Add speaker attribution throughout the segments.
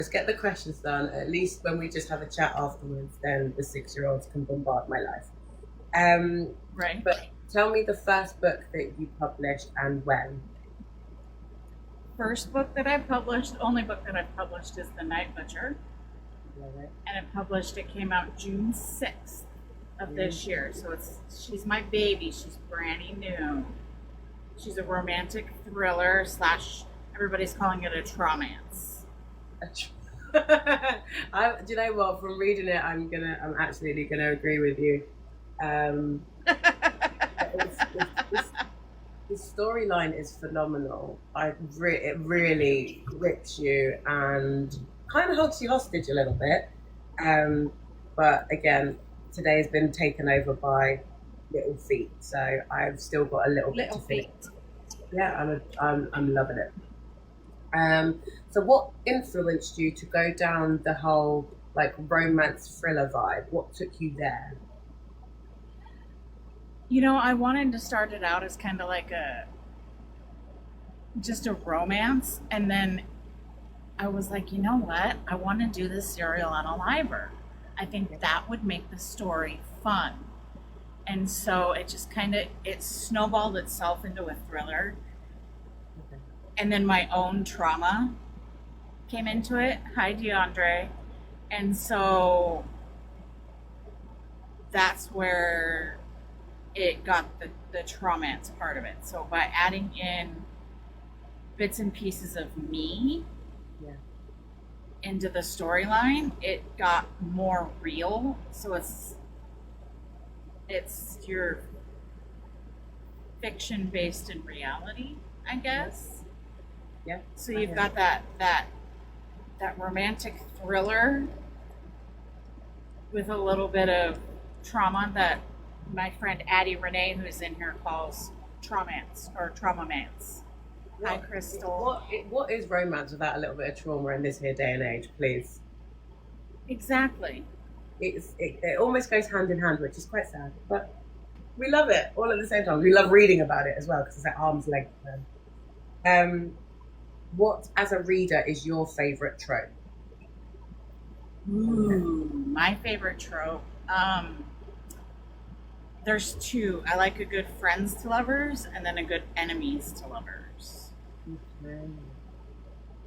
Speaker 1: Let's get the questions done. At least when we just have a chat afterwards, then the 6-year-olds can bombard my life.
Speaker 2: Right.
Speaker 1: But tell me the first book that you published and when.
Speaker 2: First book that I published, only book that I've published is The Night Butcher.
Speaker 1: Love it.
Speaker 2: And it came out June 6th of this year. So she's my baby. She's brand new. She's a romantic thriller slash, everybody's calling it a tromance.
Speaker 1: Do you know what? From reading it, I'm absolutely gonna agree with you. The storyline is phenomenal. It really grips you and kind of holds you hostage a little bit. But again, today has been taken over by Little Feet, so I've still got a little bit to feet. Yeah, I'm loving it. So what influenced you to go down the whole like romance thriller vibe? What took you there?
Speaker 2: I wanted to start it out as kind of like just a romance, and then I was like, you know what? I want to do this serial unaliver. I think that would make the story fun. And so it snowballed itself into a thriller.
Speaker 1: Okay.
Speaker 2: And then my own trauma came into it. Hi, DeAndre. And so that's where it got the traumance part of it. So by adding in bits and pieces of me
Speaker 1: Yeah.
Speaker 2: into the storyline, it got more real. So it's your fiction based in reality, I guess.
Speaker 1: Yeah.
Speaker 2: So you've got that romantic thriller with a little bit of trauma that my friend Addie Renee, who's in here, calls traumance or traumamance. Hi, Crystal.
Speaker 1: What is romance without a little bit of trauma in this here day and age, please?
Speaker 2: Exactly.
Speaker 1: It almost goes hand in hand, which is quite sad, but we love it all at the same time. We love reading about it as well because it's at arm's length. What, as a reader, is your favorite trope?
Speaker 2: Ooh, my favorite trope. There's two. I like a good friends to lovers and then a good enemies to lovers.
Speaker 1: Okay.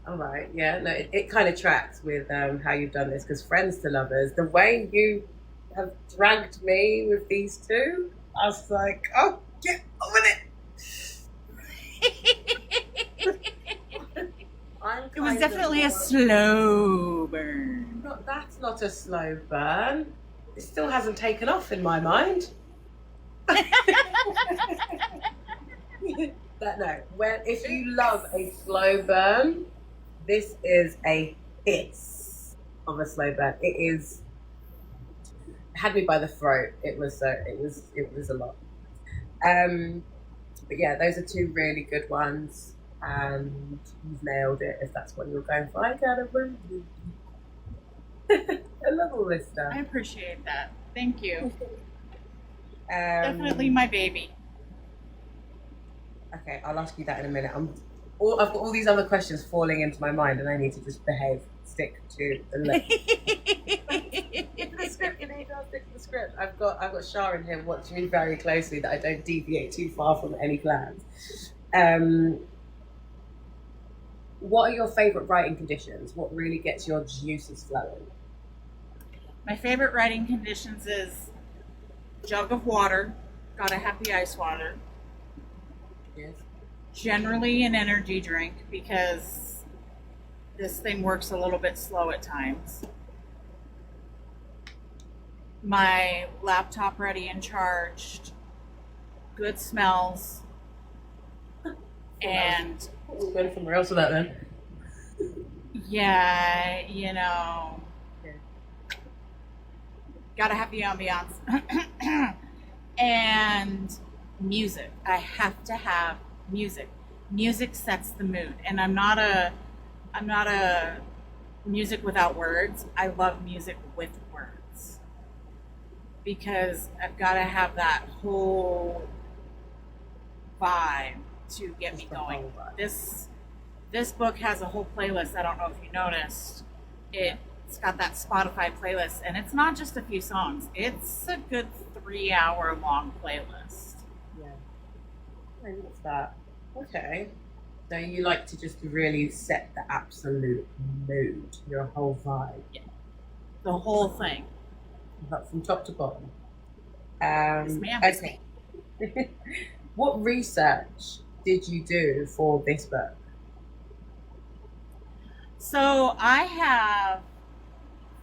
Speaker 1: All right, yeah, no, it kind of tracks with how you've done this because friends to lovers, the way you have dragged me with these two, I was like, oh, get on with it.
Speaker 2: It was definitely a slow burn.
Speaker 1: That's not a slow burn. It still hasn't taken off in my mind. But no, if you love a slow burn, this is a hiss of a slow burn. It had me by the throat. It was a lot. But yeah, those are two really good ones, and you've nailed it if that's what you're going for. I got a word. I love all this stuff.
Speaker 2: I appreciate that. Thank you. Definitely my baby.
Speaker 1: Okay, I'll ask you that in a minute. I've got all these other questions falling into my mind, and I need to just stick to the list. The script, you need to stick to the script. I've got Shah in here watching me very closely that I don't deviate too far from any plans. What are your favourite writing conditions? What really gets your juices flowing?
Speaker 2: My favorite writing conditions is jug of water. Gotta have the ice water.
Speaker 1: Yes.
Speaker 2: Generally an energy drink because this thing works a little bit slow at times. My laptop ready and charged. Good smells. And
Speaker 1: we're going somewhere else with that then.
Speaker 2: Yeah,
Speaker 1: Okay.
Speaker 2: Gotta have the ambiance. And music. I have to have music. Music sets the mood. And I'm not a music without words. I love music with words. Because I've got to have that whole vibe to get me going. This book has a whole playlist. I don't know if you noticed. It's got that Spotify playlist, and it's not just a few songs. It's a good 3 hour long playlist.
Speaker 1: Yeah. I love that. Okay. So you like to just really set the absolute mood, your whole vibe,
Speaker 2: Yeah. The whole thing.
Speaker 1: but from top to bottom.
Speaker 2: Yes, ma'am.
Speaker 1: Okay. What research did you do for this book?
Speaker 2: So I have,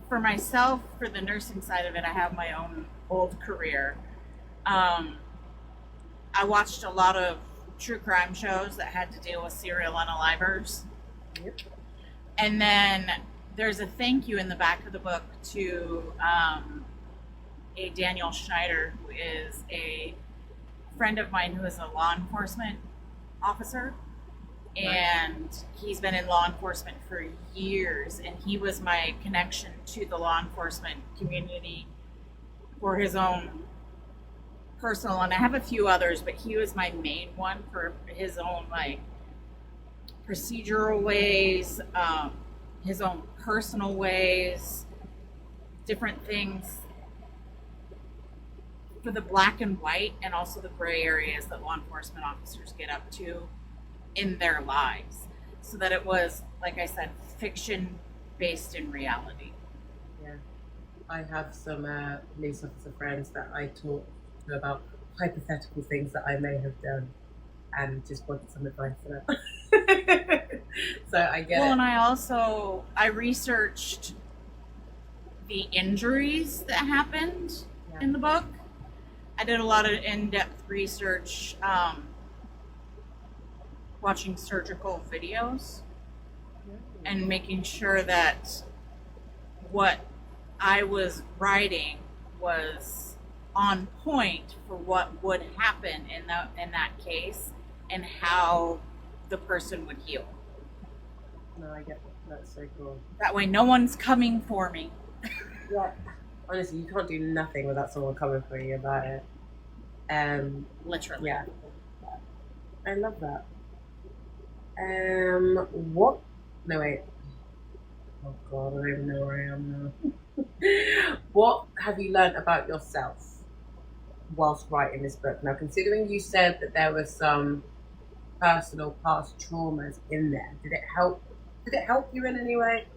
Speaker 2: for myself, for the nursing side of it, I have my own old career. Um, I watched a lot of true crime shows that had to deal with serial unalivers.
Speaker 1: Yep.
Speaker 2: And then there's a thank you in the back of the book to a Daniel Schneider, who is a friend of mine who is a law enforcement officer. And he's been in law enforcement for years, and he was my connection to the law enforcement community for his own personal, and I have a few others, but he was my main one for his own like procedural ways, his own personal ways, different things for the black and white and also the gray areas that law enforcement officers get up to in their lives, so that it was, like I said, fiction based in reality.
Speaker 1: Yeah. I have some police officer friends that I talk to about hypothetical things that I may have done and just wanted some advice for that. So I get
Speaker 2: Well,
Speaker 1: it.
Speaker 2: and I researched the injuries that happened in the book. I did a lot of in-depth research, watching surgical videos and making sure that what I was writing was on point for what would happen in that case and how the person would heal.
Speaker 1: No, I get that. That's so cool.
Speaker 2: That way no one's coming for me.
Speaker 1: Yeah. Honestly, you can't do nothing without someone coming for you about it.
Speaker 2: Literally.
Speaker 1: Yeah. I love that. What? No, wait. Oh God, I don't even know where I am now. What have you learned about yourself whilst writing this book? Now, considering you said that there was some personal past traumas in there, did it help? Did it help you in any way?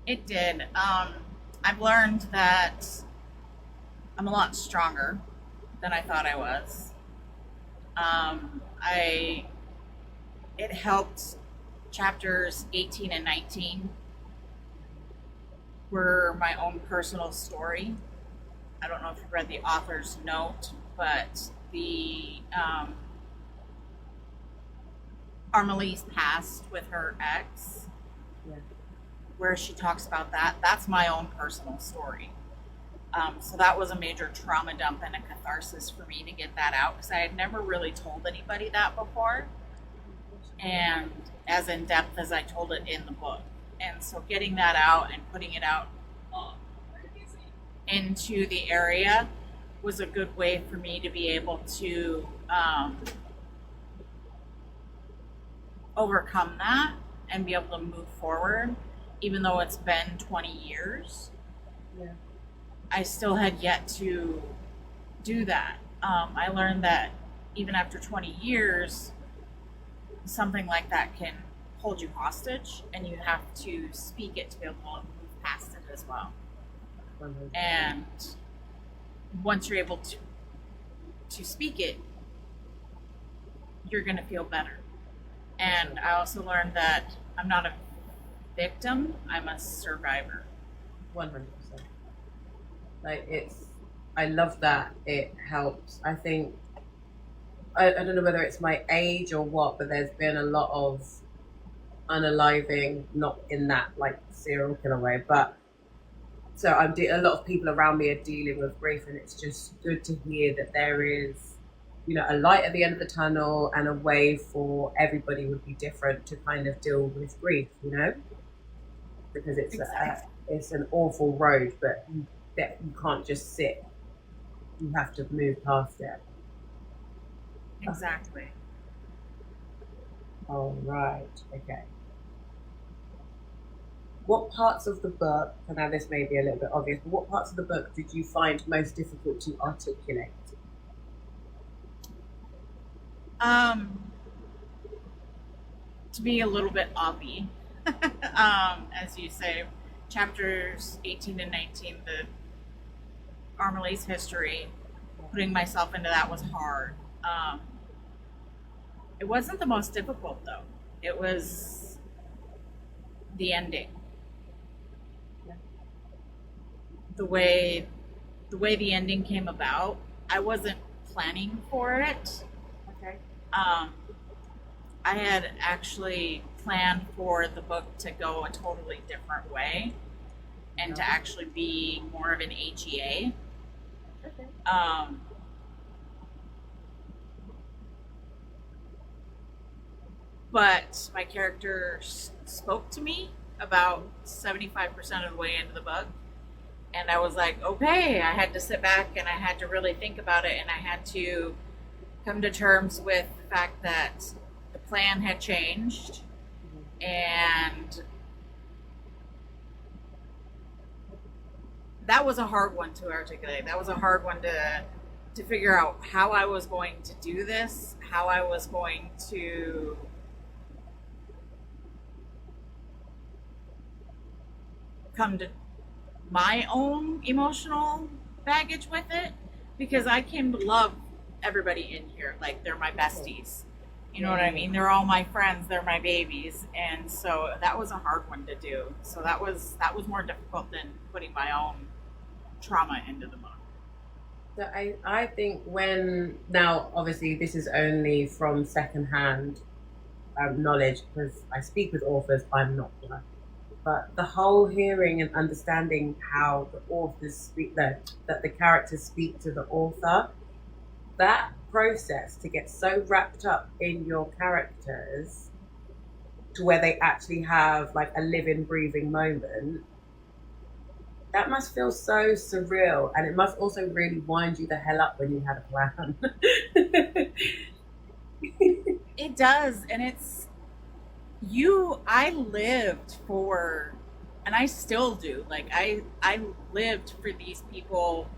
Speaker 2: It did. I've learned that I'm a lot stronger than I thought I was. It helped. Chapters 18 and 19 were my own personal story. I don't know if you read the author's note, but the Armelise passed with her ex, where she talks about that. That's my own personal story. So that was a major trauma dump and a catharsis for me to get that out, because I had never really told anybody that before, and as in depth as I told it in the book. And so getting that out and putting it out into the area was a good way for me to be able to overcome that and be able to move forward. Even though it's been 20 years, I still had yet to do that. I learned that even after 20 years, something like that can hold you hostage, and you have to speak it to be able to move past it as well.
Speaker 1: 100%.
Speaker 2: And once you're able to speak it, you're going to feel better. And I also learned that I'm not a victim, I'm a survivor.
Speaker 1: 100%. I love that it helps. I think, I don't know whether it's my age or what, but there's been a lot of unaliving, not in that like serial killer way, but so a lot of people around me are dealing with grief, and it's just good to hear that there is, a light at the end of the tunnel, and a way for everybody would be different to kind of deal with grief, because it's
Speaker 2: Exactly.
Speaker 1: It's an awful road, but you can't just sit. You have to move past it.
Speaker 2: Exactly.
Speaker 1: All right. Okay. what parts of the book, and now this may be a little bit obvious, but what parts of the book did you find most difficult to articulate?
Speaker 2: Um, to be a little bit obby, as you say, chapters 18 and 19, the Armalee's history, putting myself into that was hard. It wasn't the most difficult though. It was the ending. The way the ending came about, I wasn't planning for it.
Speaker 1: Okay.
Speaker 2: I had actually planned for the book to go a totally different way and to actually be more of an HEA.
Speaker 1: Okay.
Speaker 2: But my character spoke to me about 75% of the way into the book. And I was like, okay, I had to sit back and I had to really think about it, and I had to come to terms with the fact that the plan had changed, and that was a hard one to articulate. That was a hard one to figure out how I was going to do this, how I was going to come to my own emotional baggage with it, because I came to love everybody in here like they're my besties. You know what I mean? They're all my friends, they're my babies, and so that was a hard one to do. So that was more difficult than putting my own trauma into the book.
Speaker 1: So I think when, now obviously this is only from secondhand knowledge because I speak with authors, I'm not one. But the whole hearing and understanding how the authors speak, that the characters speak to the author, that process to get so wrapped up in your characters to where they actually have like a living, breathing moment, that must feel so surreal. And it must also really wind you the hell up when you had a plan.
Speaker 2: It does, and it's I lived for, and I still do, like I lived for these people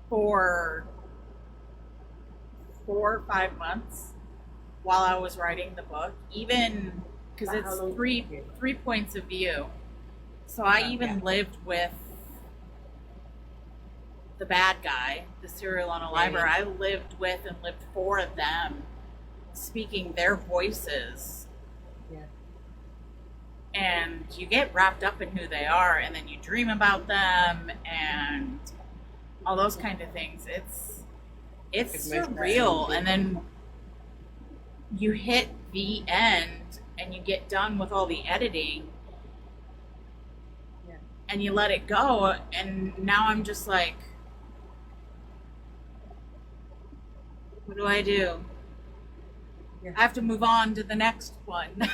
Speaker 2: for 4 or 5 months while I was writing the book, even because it's three points of view. So I even lived with the bad guy, the serial unaliver. I lived with and lived for them, speaking their voices.
Speaker 1: Yeah.
Speaker 2: And you get wrapped up in who they are, and then you dream about them and all those kind of things. It's surreal. And then you hit the end and you get done with all the editing, and you let it go, and now I'm just like, what do I do?
Speaker 1: Yeah.
Speaker 2: I have to move on to the next one.
Speaker 1: now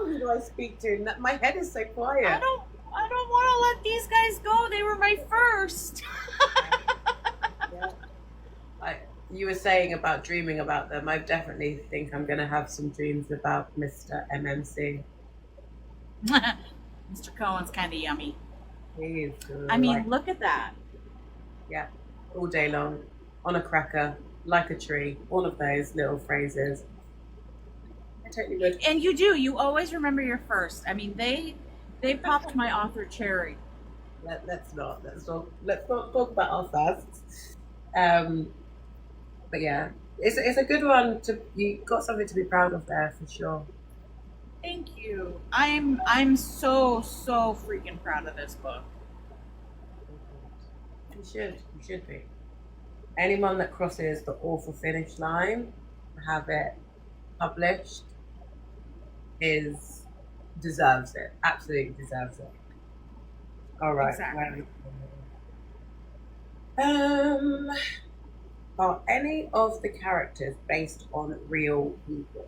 Speaker 1: who do I speak to? My head is so quiet.
Speaker 2: I don't want to let these guys go. They were my first.
Speaker 1: Yeah. You were saying about dreaming about them. I definitely think I'm going to have some dreams about Mr. MMC.
Speaker 2: Mr. Cohen's kind of yummy.
Speaker 1: He's
Speaker 2: I mean, look at that.
Speaker 1: Yeah, all day long, on a cracker, like a tree, all of those little phrases. I totally would.
Speaker 2: And you do. You always remember your first. I mean, they popped my author cherry.
Speaker 1: Let's not talk about our firsts. But yeah, it's a good one. You got something to be proud of there for sure.
Speaker 2: Thank you. I'm so freaking proud of this book.
Speaker 1: You should be. Anyone that crosses the awful finish line to have it published deserves it. Absolutely deserves it. All right.
Speaker 2: Exactly.
Speaker 1: Are any of the characters based on real people?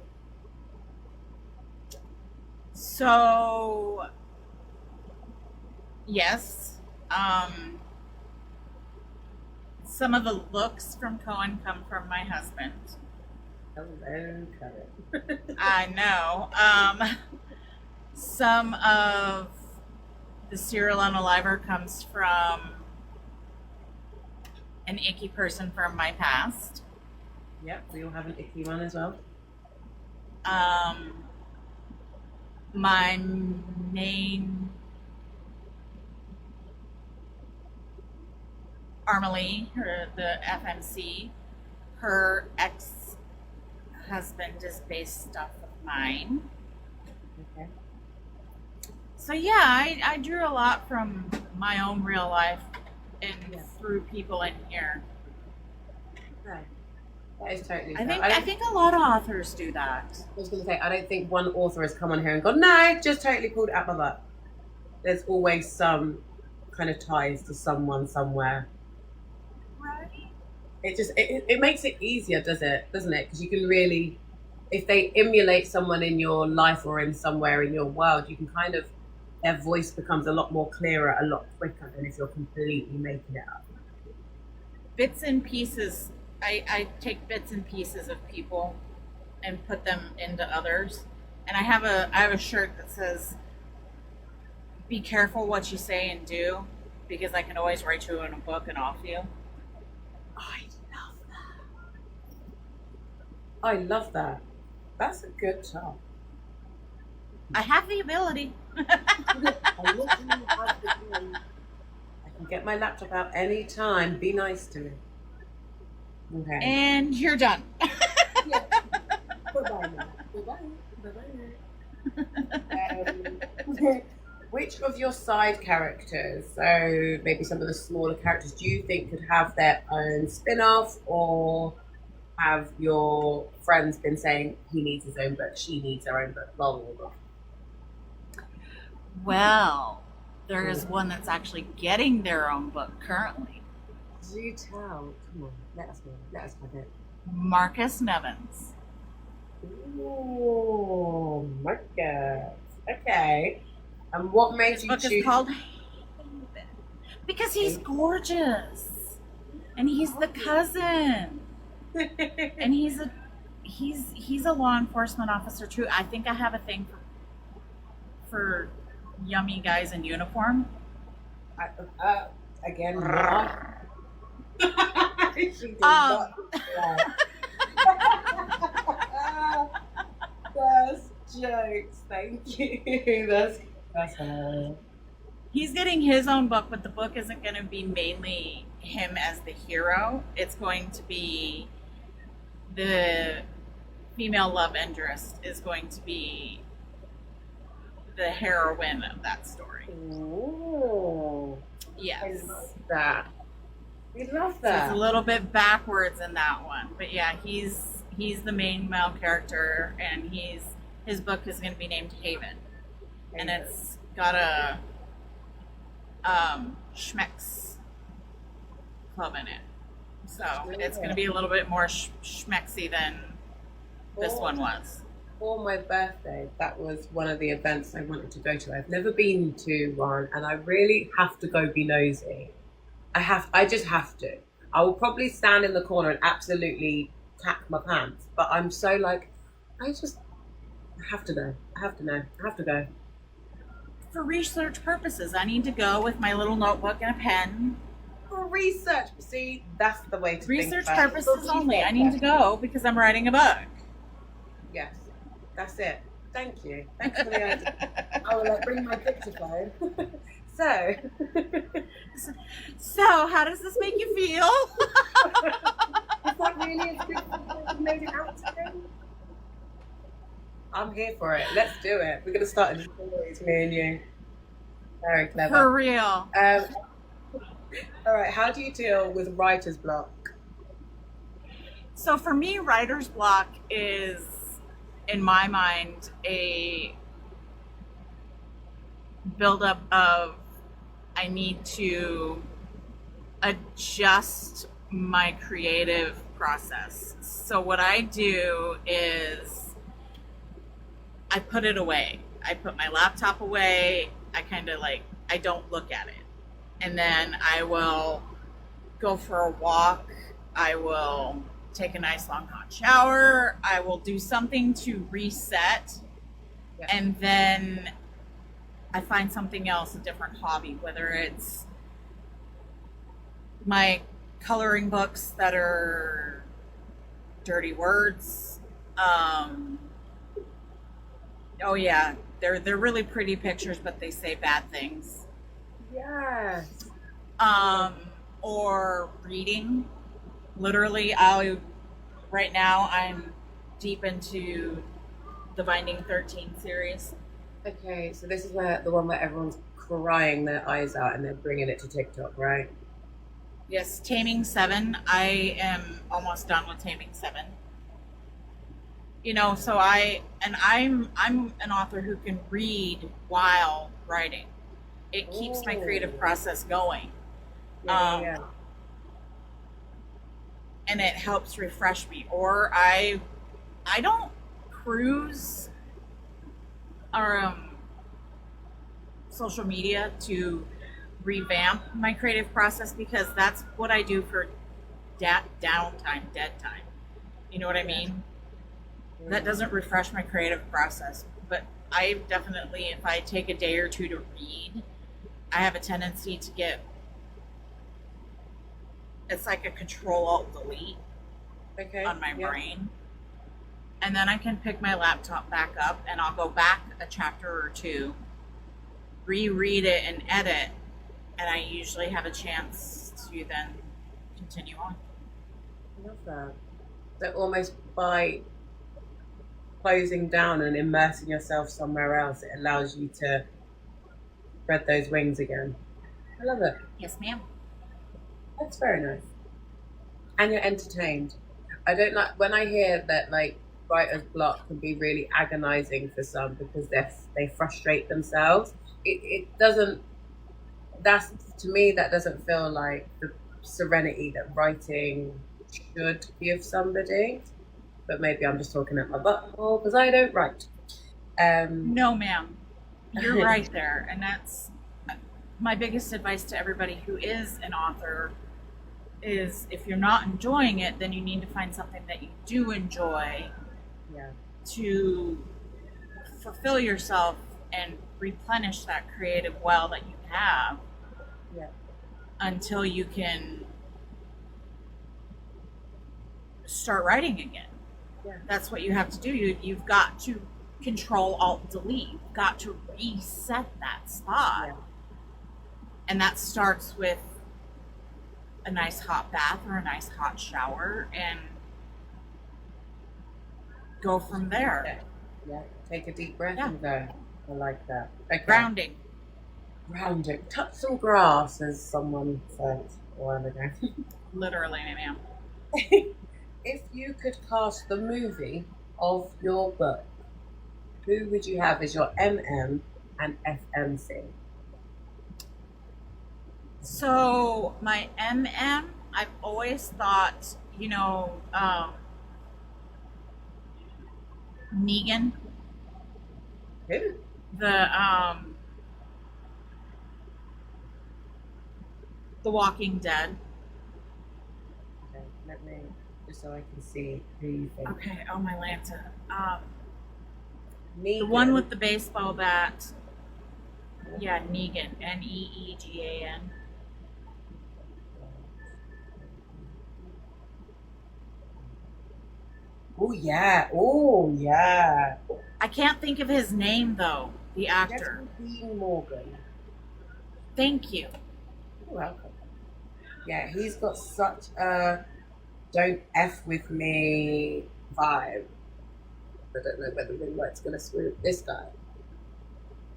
Speaker 2: So, yes. Some of the looks from Cohen come from my husband.
Speaker 1: Hello, Karen.
Speaker 2: I know. Some of the serial unaliver comes from an icky person from my past.
Speaker 1: Yep, we all have an icky one as well.
Speaker 2: My main Armalie, the FMC, her ex-husband is based off of mine.
Speaker 1: Okay.
Speaker 2: So yeah, I drew a lot from my own real life and through people in here.
Speaker 1: Okay. That is totally
Speaker 2: I
Speaker 1: fair.
Speaker 2: think a lot of authors do that.
Speaker 1: I was going to say, I don't think one author has come on here and gone, no, just totally pulled it out my butt. There's always some kind of ties to someone somewhere.
Speaker 2: Right.
Speaker 1: It makes it easier, doesn't it? Because you can really, if they emulate someone in your life or in somewhere in your world, you can kind of, their voice becomes a lot more clearer, a lot quicker than if you're completely making it up.
Speaker 2: Bits and pieces. I take bits and pieces of people and put them into others. And I have a shirt that says, "Be careful what you say and do, because I can always write you in a book and off you."
Speaker 1: I love that. I love that. That's a good job.
Speaker 2: I have the ability.
Speaker 1: I can get my laptop out any time. Be nice to me. Okay.
Speaker 2: And you're done.
Speaker 1: Yeah. Bye-bye now. Bye-bye. Bye-bye. Which of your side characters, so maybe some of the smaller characters, do you think could have their own spin-off, or have your friends been saying he needs his own book, she needs her own book, blah, blah, blah?
Speaker 2: Well, there is one that's actually getting their own book currently.
Speaker 1: Do tell. Come on, let us know. Let us know.
Speaker 2: Marcus Nevins.
Speaker 1: Ooh, Marcus. Okay. And what made
Speaker 2: His
Speaker 1: you
Speaker 2: book
Speaker 1: choose?
Speaker 2: is called Haven. Because he's gorgeous. And he's the cousin. And he's a law enforcement officer too. I think I have a thing for yummy guys in uniform.
Speaker 1: Again, not. She did
Speaker 2: Um.
Speaker 1: not. That's jokes. Thank you. That's her.
Speaker 2: He's getting his own book, but the book isn't going to be mainly him as the hero. It's going to be the female love interest is going to be the heroine of that story.
Speaker 1: Ooh.
Speaker 2: Yes.
Speaker 1: I love that. We love
Speaker 2: So
Speaker 1: that.
Speaker 2: it's a little bit backwards in that one. But yeah, he's the main male character, and his book is going to be named Haven. And it's got a Schmecks club in it. So it's going to be a little bit more schmecksy than this one was.
Speaker 1: For my birthday, that was one of the events I wanted to go to. I've never been to one, and I really have to go be nosy. I just have to. I will probably stand in the corner and absolutely cack my pants, but I'm so like, I have to know. I have to know. I have to go.
Speaker 2: For research purposes, I need to go with my little notebook and a pen.
Speaker 1: For research, see, that's the way to
Speaker 2: Research
Speaker 1: think about it.
Speaker 2: purposes only. I need to go because I'm writing a book.
Speaker 1: Yes, that's it. Thank you. Thanks for the idea. I will bring my dictaphone. So
Speaker 2: how does this make you feel?
Speaker 1: is that really as good as you made it out to be? I'm here for it. Let's do it. We're going to start a series, me and you. Very clever.
Speaker 2: For real.
Speaker 1: All right. How do you deal with writer's block?
Speaker 2: So for me, writer's block is, in my mind, a buildup of I need to adjust my creative process. So what I do is I put it away. I put my laptop away. I don't look at it. And then I will go for a walk. I will take a nice long hot shower. I will do something to reset,
Speaker 1: Yeah.
Speaker 2: and then I find something else, a different hobby, whether it's my coloring books that are dirty words. Oh yeah, they're really pretty pictures, but they say bad things.
Speaker 1: Yes.
Speaker 2: Or reading. Literally, right now I'm deep into the Binding 13 series.
Speaker 1: Okay, so this is where the one where everyone's crying their eyes out and they're bringing it to TikTok, right?
Speaker 2: Yes, Taming 7. I am almost done with Taming 7. So I'm an author who can read while writing. It keeps my creative process going.
Speaker 1: Yeah.
Speaker 2: And it helps refresh me. Or I don't cruise our social media to revamp my creative process, because that's what I do for downtime, dead time. You know what I mean? That doesn't refresh my creative process. But I definitely, if I take a day or two to read, I have a tendency to get, it's like a Control-Alt-Delete on my brain. And then I can pick my laptop back up and I'll go back a chapter or two, reread it and edit, and I usually have a chance to then continue on.
Speaker 1: I love that. So almost by closing down and immersing yourself somewhere else, it allows you to spread those wings again. I love it.
Speaker 2: Yes, ma'am.
Speaker 1: That's very nice. And you're entertained. I don't like when I hear that like writer's block can be really agonizing for some because they frustrate themselves. It doesn't. That's to me that doesn't feel like the serenity that writing should give somebody. But maybe I'm just talking at my butthole because I don't write.
Speaker 2: No, ma'am. You're right there, and that's my biggest advice to everybody who is an author. Is if you're not enjoying it, then you need to find something that you do enjoy to fulfill yourself and replenish that creative well that you have until you can start writing again. That's what you have to do. You've got to Control-Alt-Delete. You've got to reset that spot. And that starts with a nice hot bath or a nice hot shower and go from there.
Speaker 1: Take a deep breath and go. I like that. Okay.
Speaker 2: Grounding.
Speaker 1: Touch some grass, as someone said a while ago.
Speaker 2: Literally, ma'am.
Speaker 1: If you could cast the movie of your book, who would you have as your MM and FMC?
Speaker 2: So my MM, I've always thought, Negan.
Speaker 1: Who?
Speaker 2: The Walking Dead.
Speaker 1: Okay, let me just so I can see who you think.
Speaker 2: Okay, oh my Lanta.
Speaker 1: Negan.
Speaker 2: The one with the baseball bat. Yeah, Negan. Neegan.
Speaker 1: Oh yeah.
Speaker 2: I can't think of his name though. The actor.
Speaker 1: Dean Morgan.
Speaker 2: Thank you.
Speaker 1: You're welcome. Yeah, he's got such a don't F with me vibe. I don't know whether Moonlight's gonna swoop this guy.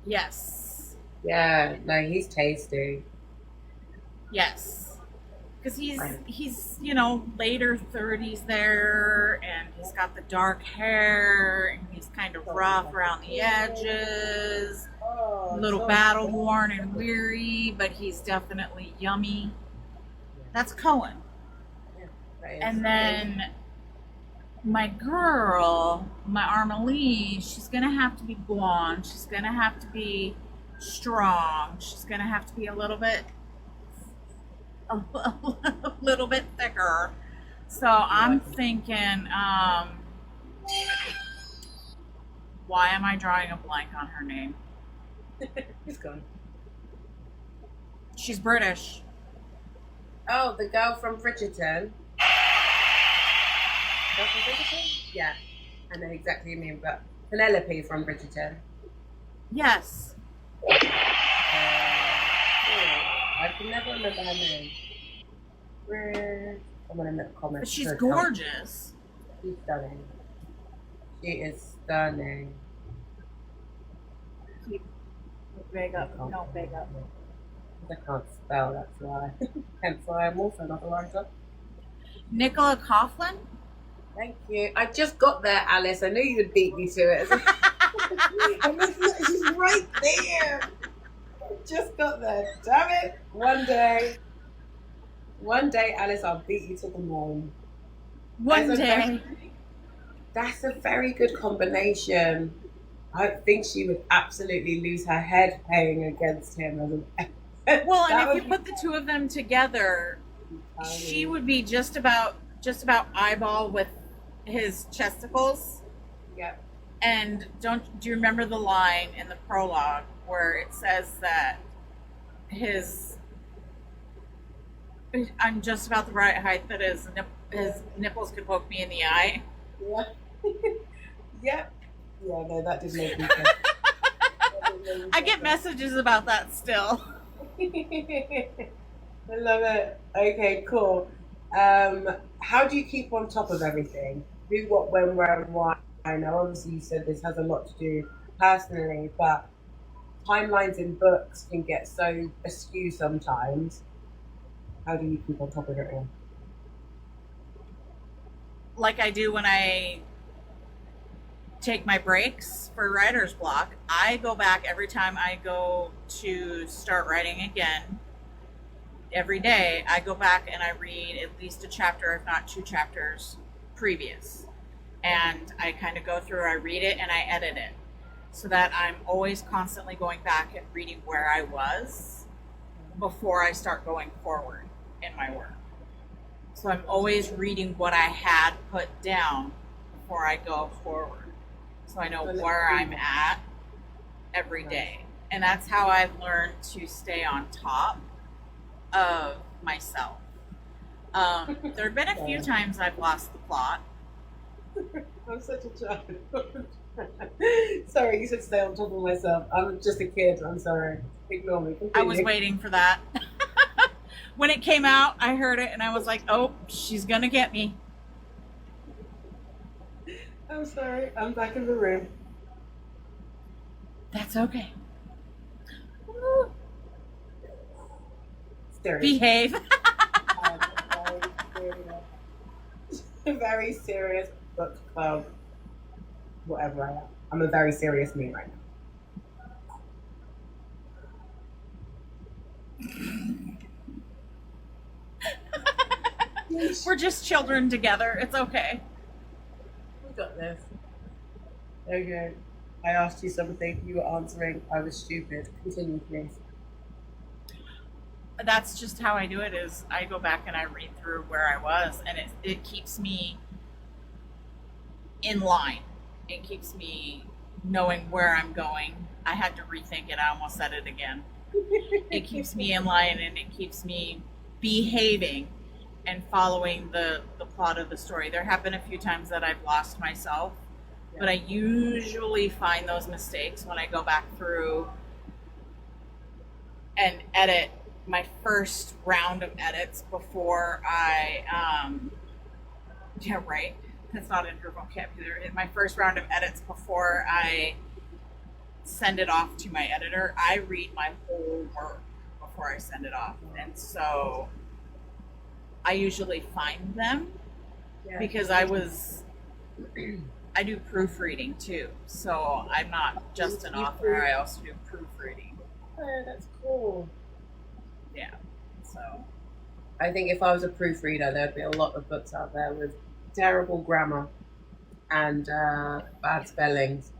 Speaker 2: Yes.
Speaker 1: Yeah, no, he's tasty.
Speaker 2: Yes. Because he's later 30s there, and he's got the dark hair, and he's kind of rough around the edges, a little battle worn and weary, but he's definitely yummy. That's Cohen. And then my girl, my Armelie, she's gonna have to be blonde. She's gonna have to be strong. She's gonna have to be a little bit thicker. So
Speaker 1: Like,
Speaker 2: I'm thinking, why am I drawing a blank on her name?
Speaker 1: who's gone?
Speaker 2: She's British.
Speaker 1: Oh, the girl from Bridgerton. Girl from Bridgerton? Yeah, I know exactly what you mean, but Penelope from Bridgerton.
Speaker 2: Yes.
Speaker 1: I can never remember her name. I'm gonna make a comment.
Speaker 2: But she's
Speaker 1: So
Speaker 2: gorgeous.
Speaker 1: she's stunning. She is stunning.
Speaker 2: Keep big up. Don't big up.
Speaker 1: I can't spell, that's why. Hence why I'm also not a writer.
Speaker 2: Nicola Coughlan?
Speaker 1: Thank you. I just got there, Alice. I knew you would beat me to it. I'm looking at she's right there. I just got there. Damn it. One day, Alice, I'll beat you to the moon.
Speaker 2: One day.
Speaker 1: That's a very good combination. I think she would absolutely lose her head playing against him.
Speaker 2: Well, and if you put the two of them together, she would be just about eyeball with his chesticles.
Speaker 1: Yep.
Speaker 2: And do you remember the line in the prologue where it says that I'm just about the right height that his nipples could poke me in the eye?
Speaker 1: Yeah. Yep. Yeah, no, that did make me
Speaker 2: I get messages about that still.
Speaker 1: I love it. Okay, cool. How do you keep on top of everything? Who, what, when, where, and why? I know obviously you said this has a lot to do personally, but timelines in books can get so askew sometimes. How do you keep on top of it all?
Speaker 2: Like I do when I take my breaks for writer's block, I go back every time I go to start writing again. Every day, I go back and I read at least a chapter, if not two chapters previous. And I kind of go through, I read it, and I edit it. So that I'm always constantly going back and reading where I was before I start going forward in my work. So I'm always reading what I had put down before I go forward. So I know where I'm at every day. And that's how I've learned to stay on top of myself. There have been a few times I've lost the plot.
Speaker 1: I'm such a child. Sorry, you said stay on top of myself. I'm just a kid. I'm sorry. Ignore me. Continue.
Speaker 2: I was waiting for that. When it came out, I heard it and I was like, oh, she's going to get me.
Speaker 1: I'm sorry. I'm back in the room.
Speaker 2: That's okay.
Speaker 1: Serious.
Speaker 2: Behave.
Speaker 1: Very serious book club. Whatever I am. I'm a very serious me right now.
Speaker 2: We're just children together. It's okay.
Speaker 1: We got this. Okay. I asked you something. You were answering. I was stupid. Continue, please.
Speaker 2: That's just how I do it. Is I go back and I read through where I was, and it keeps me in line. It keeps me knowing where I'm going. I had to rethink it. I almost said it again. It keeps me in line, and it keeps me behaving and following the plot of the story. There have been a few times that I've lost myself, but I usually find those mistakes when I go back through and edit my first round of edits before I, that's not in her vocabulary. My first round of edits before I send it off to my editor, I read my whole work before I send it off. And so I usually find them because I do proofreading too. So I'm not just an author, I also do proofreading.
Speaker 1: Oh, that's cool.
Speaker 2: Yeah. So
Speaker 1: I think if I was a proofreader, there'd be a lot of books out there with terrible grammar and bad spellings.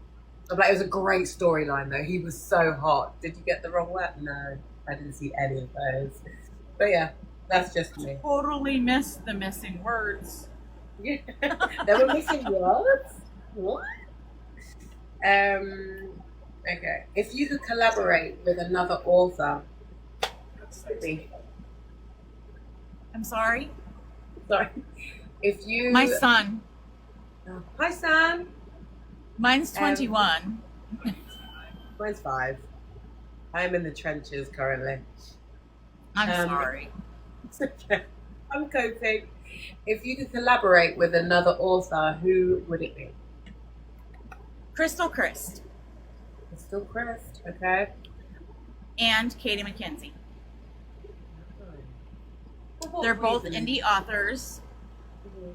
Speaker 1: But it was a great storyline, though. He was so hot. Did you get the wrong word? No, I didn't see any of those. But yeah, That's just me.
Speaker 2: Totally missed the missing words.
Speaker 1: Yeah. They were missing words? What? Okay. If you could collaborate with another author, who would it be?
Speaker 2: I'm sorry?
Speaker 1: Sorry. If
Speaker 2: My
Speaker 1: you
Speaker 2: son.
Speaker 1: Hi Sam.
Speaker 2: Mine's
Speaker 1: Um
Speaker 2: 21.
Speaker 1: mine's 5. I'm in the trenches currently.
Speaker 2: I'm
Speaker 1: Um
Speaker 2: sorry.
Speaker 1: it's okay. I'm coping. If you could collaborate with another author, who would it be?
Speaker 2: Crystal Christ
Speaker 1: Crystal Crest, okay.
Speaker 2: and Katie McKenzie.
Speaker 1: For what
Speaker 2: They're both
Speaker 1: reason?
Speaker 2: indie authors,
Speaker 1: Mhm.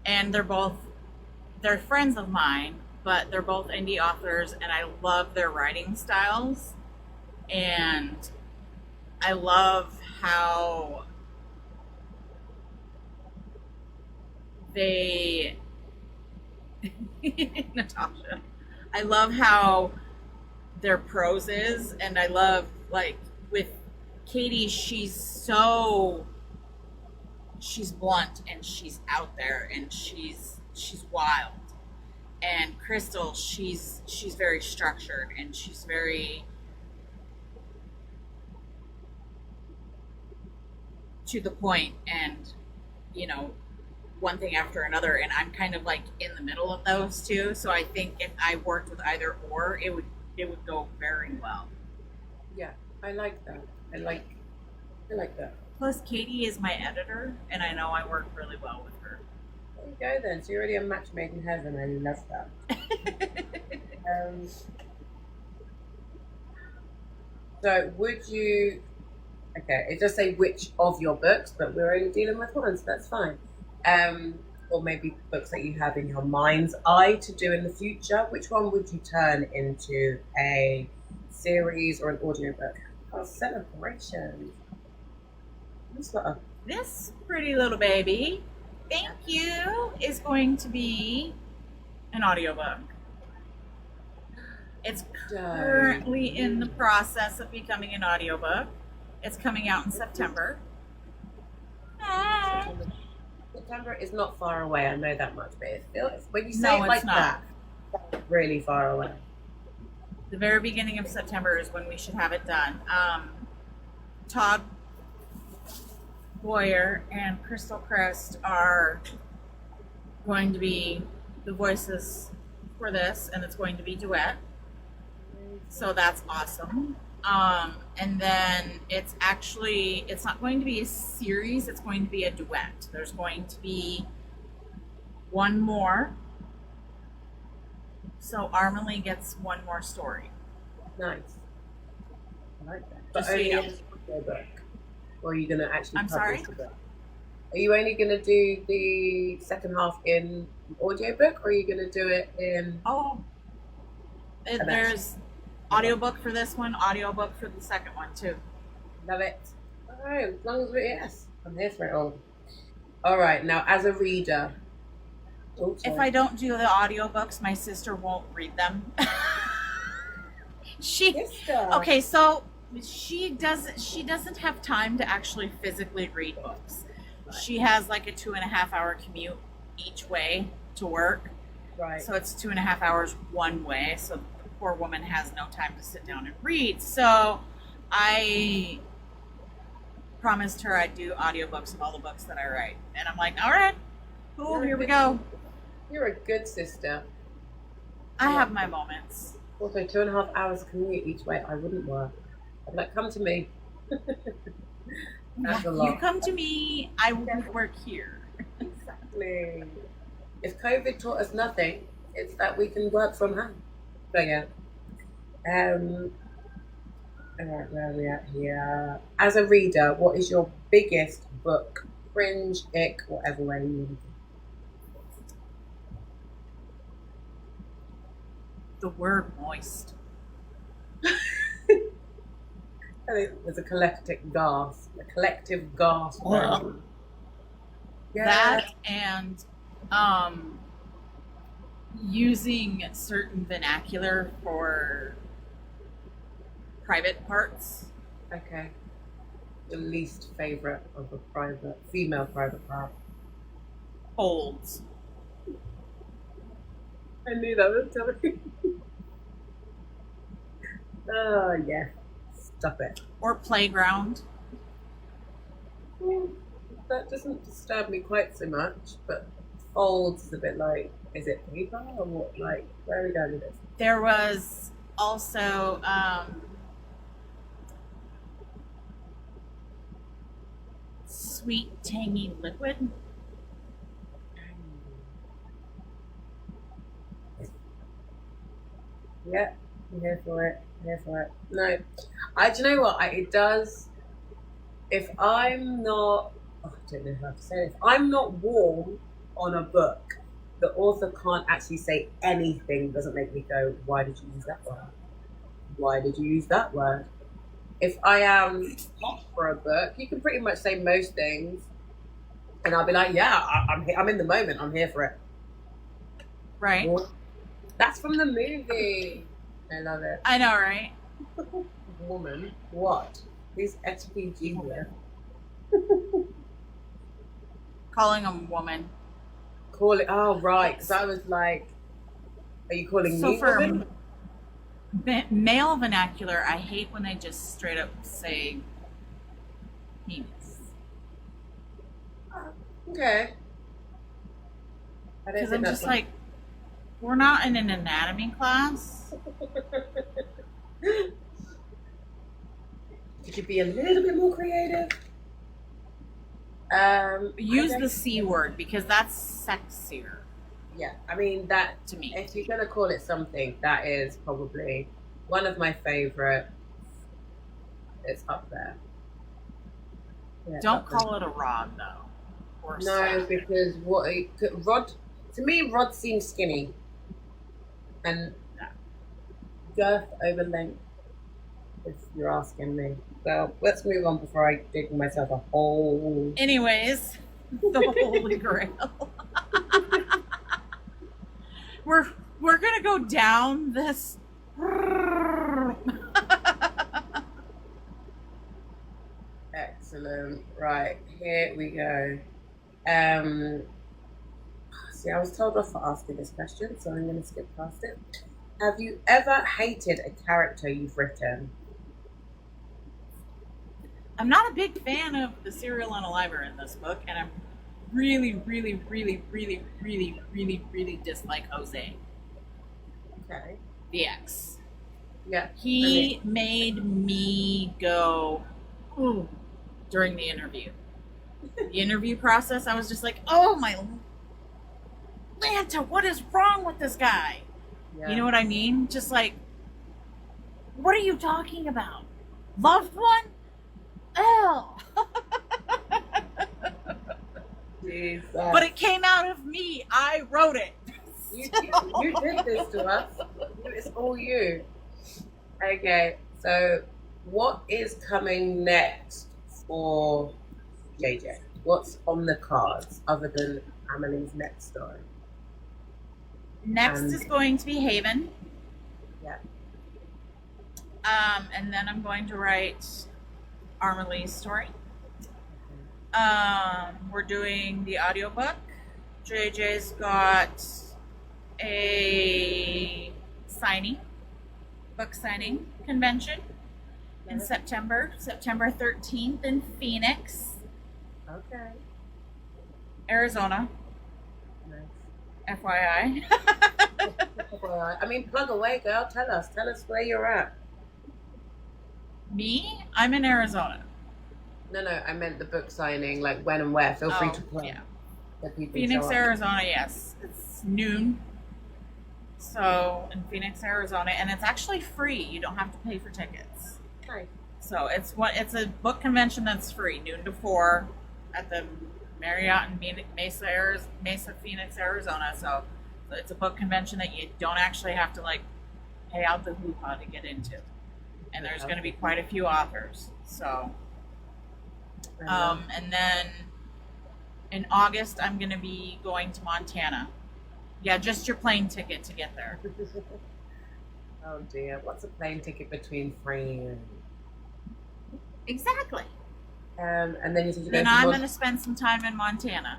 Speaker 2: and they're friends of mine, but they're both indie authors, and I love their writing styles, and I love how they Natasha. I love how their prose is, and I love, like, with Katie, she's blunt and she's out there and she's wild. And Crystal, she's very structured and she's very to the point, and you know, one thing after another, and I'm kind of like in the middle of those two. So I think if I worked with either or, it would go very well.
Speaker 1: Yeah, I like that. I like that.
Speaker 2: Plus, Katie is my editor, and I know I work really well with her.
Speaker 1: There you go then. So you're already a match made in heaven. I love that. Um, so would you? Okay, it does say which of your books, but we're only dealing with one, so that's fine. Or maybe books that you have in your mind's eye to do in the future. Which one would you turn into a series or an audiobook? Oh, celebration. That's not a
Speaker 2: This pretty little baby, thank you, is going to be an audiobook. It's currently in the process of becoming an audiobook. It's coming out in September.
Speaker 1: September is not far away. I know that much, but it feels when you say
Speaker 2: No,
Speaker 1: it
Speaker 2: it's
Speaker 1: like
Speaker 2: not.
Speaker 1: that, it's really far away.
Speaker 2: The very beginning of September is when we should have it done. Todd Boyer and Crystal Crest are going to be the voices for this, and it's going to be duet. So that's awesome. And then it's not going to be a series, it's going to be a duet. There's going to be one more. So Armalee gets one more story.
Speaker 1: Nice. I like that. But
Speaker 2: Just so
Speaker 1: only
Speaker 2: you know.
Speaker 1: in the book. Or are you going to actually
Speaker 2: I'm
Speaker 1: publish
Speaker 2: sorry?
Speaker 1: the book? Are you only going to do the second half in audiobook, or are you going to do it in...
Speaker 2: Oh, there's audiobook for this one, audiobook for the second one too.
Speaker 1: Love it. All right, as long as we're... Yes, I'm here for it all. All right, now as a reader... Oh,
Speaker 2: If I don't do the audiobooks, my sister won't read them. Okay, so she doesn't have time to actually physically read books. She has like a 2.5 hour commute each way to work.
Speaker 1: Right.
Speaker 2: So it's 2.5 hours one way. So the poor woman has no time to sit down and read. So I promised her I'd do audiobooks of all the books that I write. And I'm like, all right, cool, here we go.
Speaker 1: You're a good sister.
Speaker 2: I have my moments.
Speaker 1: Also, 2.5 hours commute each way. I wouldn't work. I'd be like, come to me. That's a lot.
Speaker 2: You come to me, I will work here.
Speaker 1: Exactly. If COVID taught us nothing, it's that we can work from home. So yeah. All right, where are we at here? As a reader, what is your biggest book cringe, ick, whatever way you want to?
Speaker 2: The word moist.
Speaker 1: I think there's a collective gasp.
Speaker 2: Well,
Speaker 1: Yeah.
Speaker 2: that and using certain vernacular for private parts.
Speaker 1: Okay. your least favorite of a private female private part?
Speaker 2: Holds.
Speaker 1: I knew that was coming. Oh yeah, stop it.
Speaker 2: Or playground.
Speaker 1: Mm, that doesn't disturb me quite so much, but folds is a bit like, is it paper or what? Like, where are we going with this?
Speaker 2: There was also sweet, tangy liquid.
Speaker 1: Yeah, I'm here for it. I'm here for it. No, do you know what? It does. If I'm not, oh, I don't know how to say it. If I'm not warm on a book, the author can't actually say anything. Doesn't make me go, why did you use that word? Why did you use that word? If I am hot for a book, you can pretty much say most things, and I'll be like, yeah, I'm in the moment. I'm here for it.
Speaker 2: Right.
Speaker 1: That's from the movie. I love it.
Speaker 2: I know, right?
Speaker 1: Woman, what? These SPG here.
Speaker 2: Calling them woman.
Speaker 1: Call it. Oh, right. Because I was like, are you calling
Speaker 2: So
Speaker 1: me
Speaker 2: for
Speaker 1: woman?
Speaker 2: male vernacular, I hate when they just straight up say penis.
Speaker 1: Okay.
Speaker 2: Because I'm just like, we're not in an anatomy class.
Speaker 1: Could you be a little bit more creative?
Speaker 2: Use the C word because that's sexier.
Speaker 1: Yeah, I mean that
Speaker 2: to me.
Speaker 1: If you're gonna call it something, that is probably one of my favorites. It's up there. Yeah,
Speaker 2: don't call it a rod though. Or
Speaker 1: no, because Rod to me, Rod seems skinny, and girth over length. If you're asking me. So let's move on before I dig myself a hole.
Speaker 2: Anyways, the Holy Grail. we're gonna go down this.
Speaker 1: Excellent. Right, here we go. See, I was told off for asking this question, so I'm going to skip past it. Have you ever hated a character you've written?
Speaker 2: I'm not a big fan of the serial unaliver in this book, and I'm really, really, really, really, really, really, really dislike Jose.
Speaker 1: Okay.
Speaker 2: The ex.
Speaker 1: Yeah.
Speaker 2: He made me go, ooh, during the interview. The interview process, I was just like, oh my Lanta, what is wrong with this guy? Yeah. You know what I mean? Just like, what are you talking about? Loved one? Oh. But it came out of me. I wrote it.
Speaker 1: You did this to us. It's all you. Okay, so what is coming next for JJ? What's on the cards other than Amelie's next story?
Speaker 2: Next is going to be Haven.
Speaker 1: Yeah.
Speaker 2: And then I'm going to write Armalee's story. We're doing the audiobook. JJ's got a book signing convention in September 13th in Phoenix.
Speaker 1: Okay.
Speaker 2: Arizona.
Speaker 1: Nice.
Speaker 2: FYI.
Speaker 1: I mean, plug away, girl. Tell us where you're at.
Speaker 2: Me? I'm in Arizona.
Speaker 1: No, I meant the book signing, like when and where. Feel free to plug.
Speaker 2: Yeah. Phoenix, Arizona, yes. It's noon. So, in Phoenix, Arizona. And it's actually free. You don't have to pay for tickets.
Speaker 1: Nice.
Speaker 2: So, it's a book convention that's free, noon to 4 at the Marriott in Mesa, Phoenix, Arizona. So, it's a book convention that you don't actually have to, like, pay out the hoo-ha to get into. And there's going to be quite a few authors. So, and then in August, I'm going to be going to Montana. Yeah, just your plane ticket to get there.
Speaker 1: Oh dear, what's a plane ticket between friends?
Speaker 2: Exactly.
Speaker 1: And then you said you go
Speaker 2: Then
Speaker 1: to
Speaker 2: I'm
Speaker 1: Mon.
Speaker 2: going to spend some time in Montana,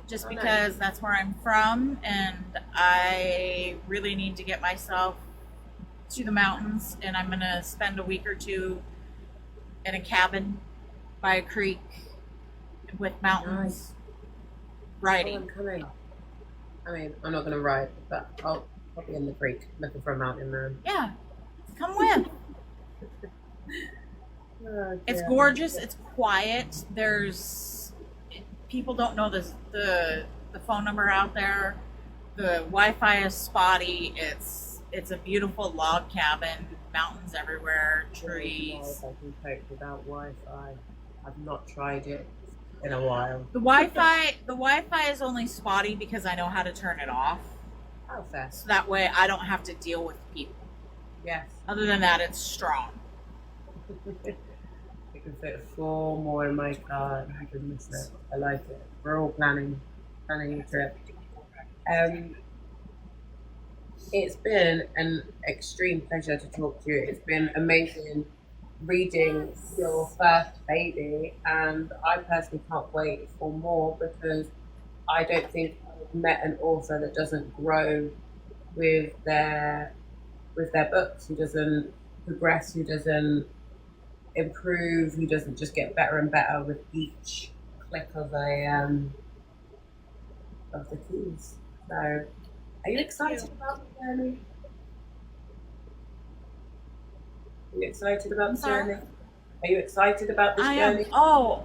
Speaker 2: just
Speaker 1: Oh, nice.
Speaker 2: because that's where I'm from, and I really need to get myself to the mountains. And I'm going to spend a week or two in a cabin by a creek with mountains
Speaker 1: Nice. Oh,
Speaker 2: riding.
Speaker 1: I'm coming. I mean, I'm not gonna ride, but I'll be in the creek looking for a mountain man.
Speaker 2: Yeah, come with.
Speaker 1: Oh,
Speaker 2: It's
Speaker 1: dear.
Speaker 2: gorgeous. It's quiet. There's people don't know this the phone number out there. The Wi-Fi is spotty. It's a beautiful log cabin. Mountains everywhere.
Speaker 1: I don't even know
Speaker 2: Trees.
Speaker 1: if I can cope without Wi-Fi. I've not tried it in a while.
Speaker 2: The Wi-Fi is only spotty because I know how to turn it off.
Speaker 1: Oh, fair.
Speaker 2: So that way I don't have to deal with people.
Speaker 1: Yes.
Speaker 2: Other than that, it's strong.
Speaker 1: I can fit 4 more in my car. I can miss it. I like it. We're all planning a trip. Um, it's been an extreme pleasure to talk to you. It's been amazing reading your first baby, and I personally can't wait for more because I don't think I've met an author that doesn't grow with their books, who doesn't progress, who doesn't improve, who doesn't just get better and better with each click of the keys. So, are you excited about the journey? Are you excited about
Speaker 2: I'm
Speaker 1: the
Speaker 2: sorry.
Speaker 1: journey? Are you excited about this
Speaker 2: I am.
Speaker 1: journey?
Speaker 2: Oh,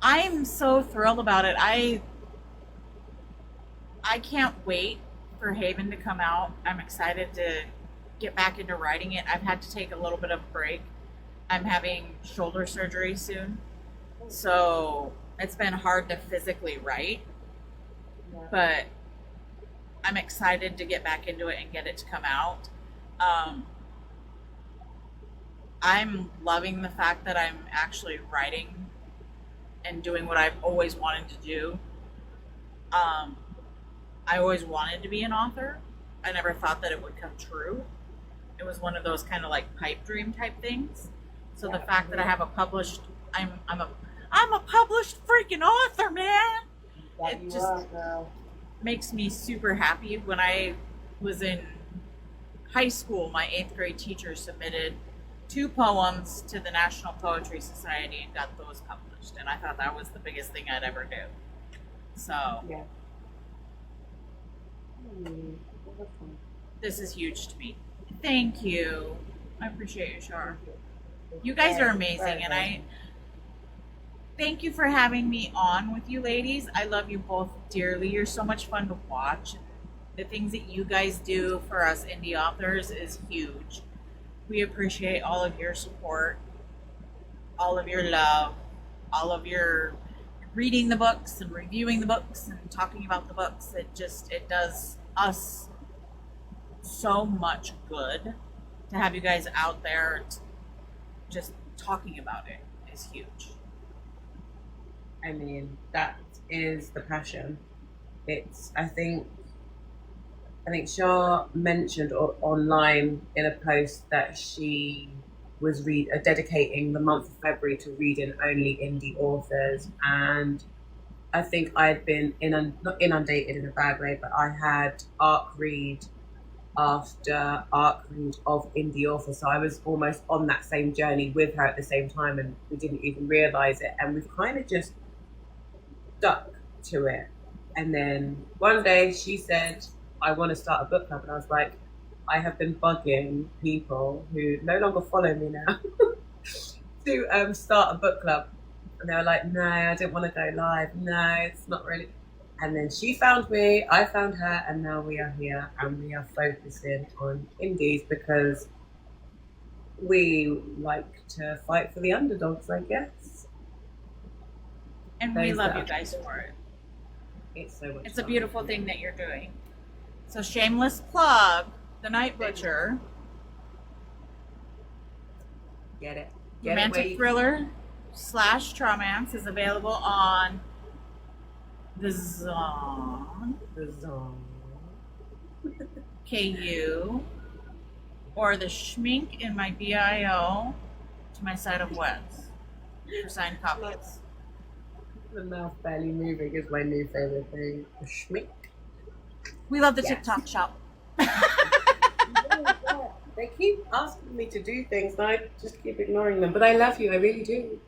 Speaker 2: I am so thrilled about it. I can't wait for Haven to come out. I'm excited to get back into writing it. I've had to take a little bit of a break. I'm having shoulder surgery soon, so it's been hard to physically write.
Speaker 1: Yeah.
Speaker 2: But I'm excited to get back into it and get it to come out. Um, I'm loving the fact that I'm actually writing and doing what I've always wanted to do. Um, I always wanted to be an author. I never thought that it would come true. It was one of those kind of like pipe dream type things. So the fact that I have a published, I'm a published freaking author, man.
Speaker 1: That
Speaker 2: It
Speaker 1: you
Speaker 2: just
Speaker 1: are, girl.
Speaker 2: makes me super happy. When I was in high school, my 8th grade teacher submitted 2 poems to the National Poetry Society and got those published. And I thought that was the biggest thing I'd ever do. So
Speaker 1: Yeah. Wonderful.
Speaker 2: this is huge to me. Thank you. I appreciate you, Shar. You guys are amazing, and I thank you for having me on with you ladies. I love you both dearly. You're so much fun to watch. The things that you guys do for us indie authors is huge. We appreciate all of your support, all of your love, all of your reading the books and reviewing the books and talking about the books. It does us so much good to have you guys out there just talking about it is huge.
Speaker 1: I mean, that is the passion. It's I think Shah mentioned online in a post that she was dedicating the month of February to reading only indie authors, and I think I had been not inundated in a bad way, but I had arc read after arc read of indie authors, so I was almost on that same journey with her at the same time, and we didn't even realize it, and we've kind of just stuck to it. And then one day she said, I want to start a book club. And I was like, I have been bugging people who no longer follow me now to start a book club. And they were like, no, I didn't want to go live. No, it's not really. And then she found me, I found her, and now we are here and we are focusing on indies because we like to fight for the underdogs, I guess.
Speaker 2: And we love you guys for it.
Speaker 1: It's so much
Speaker 2: It's a
Speaker 1: fun.
Speaker 2: beautiful thing that you're doing. So shameless plug, The Night Butcher,
Speaker 1: Get it.
Speaker 2: romantic thriller / traumance is available on the Zone,
Speaker 1: The zone.
Speaker 2: KU, or the Schmink in my BIO to my side of Wes. for signed copies.
Speaker 1: The mouth barely moving is my new favorite thing. Schmink.
Speaker 2: We love the
Speaker 1: Yes.
Speaker 2: TikTok shop.
Speaker 1: They keep asking me to do things and I just keep ignoring them. But I love you, I really do.